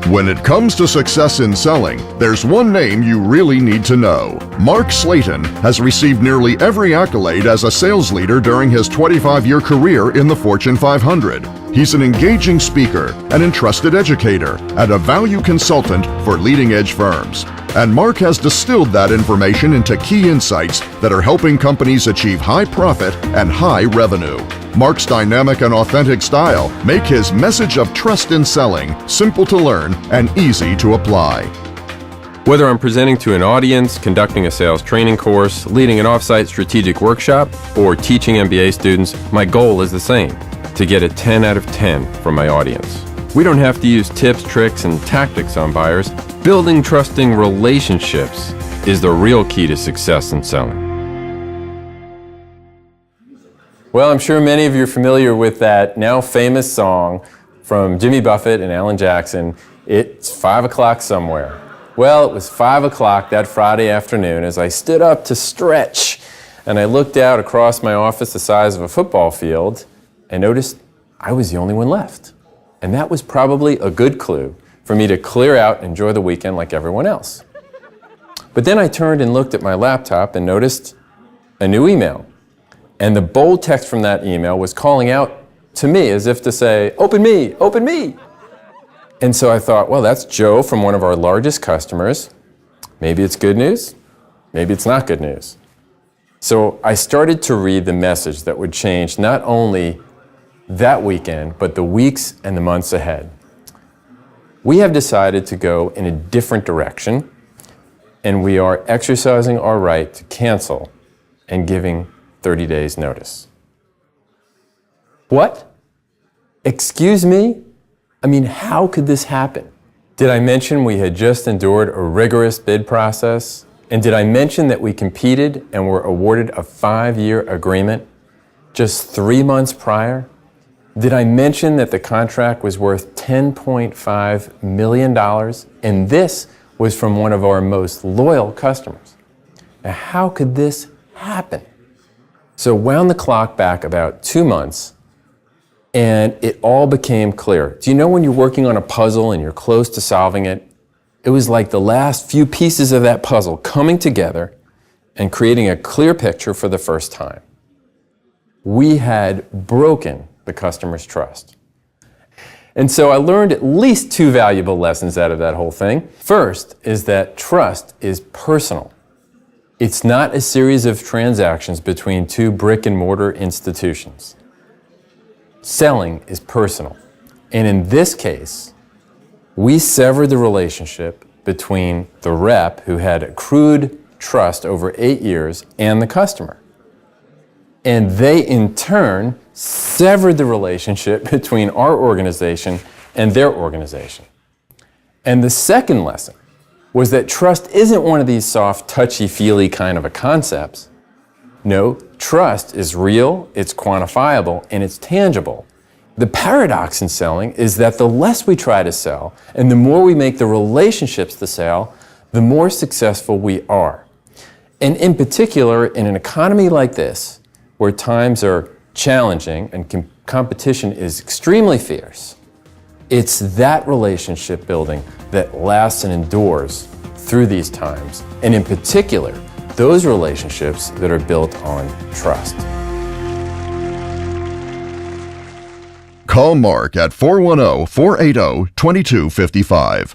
When it comes to success in selling, there's one name you really need to know. Mark Slatin has received nearly every accolade as a sales leader during his 25-year career in the Fortune 500. He's an engaging speaker, an entrusted educator, and a value consultant for leading-edge firms. And Mark has distilled that information into key insights that are helping companies achieve high profit and high revenue. Mark's dynamic and authentic style make his message of trust in selling simple to learn and easy to apply. Whether I'm presenting to an audience, conducting a sales training course, leading an off-site strategic workshop, or teaching MBA students, my goal is the same: to get a 10 out of 10 from my audience. We don't have to use tips, tricks, and tactics on buyers. Building trusting relationships is the real key to success in selling. Well, I'm sure many of you are familiar with that now famous song from Jimmy Buffett and Alan Jackson, "It's 5 o'clock somewhere." Well, it was 5 o'clock that Friday afternoon as I stood up to stretch and I looked out across my office the size of a football field and noticed I was the only one left. And that was probably a good clue for me to clear out and enjoy the weekend like everyone else. But then I turned and looked at my laptop and noticed a new email. And the bold text from that email was calling out to me as if to say, "Open me, open me." And so I thought, well, that's Joe from one of our largest customers. Maybe it's good news, maybe it's not good news. So I started to read the message that would change not only that weekend, but the weeks and the months ahead. We have decided to go in a different direction, and we are exercising our right to cancel and giving 30 days notice. What? Excuse me? I mean, how could this happen? Did I mention we had just endured a rigorous bid process? And did I mention that we competed and were awarded a 5-year agreement just 3 months prior? Did I mention that the contract was worth $10.5 million? And this was from one of our most loyal customers. Now, how could this happen? So wound the clock back about 2 months, and it all became clear. Do you know when you're working on a puzzle and you're close to solving it? It was like the last few pieces of that puzzle coming together and creating a clear picture for the first time. We had broken the customer's trust. And so I learned at least 2 valuable lessons out of that whole thing. First is that trust is personal. It's not a series of transactions between 2 brick-and-mortar institutions. Selling is personal. And in this case, we severed the relationship between the rep who had accrued trust over 8 years and the customer. And they, in turn, severed the relationship between our organization and their organization. And the second lesson was that trust isn't one of these soft, touchy-feely kind of a concepts. No, trust is real, it's quantifiable, and it's tangible. The paradox in selling is that the less we try to sell and the more we make the relationships the sale, the more successful we are. And in particular, in an economy like this, where times are challenging and competition is extremely fierce, it's that relationship building that lasts and endures through these times, and in particular, those relationships that are built on trust. Call Mark at 410-480-2255.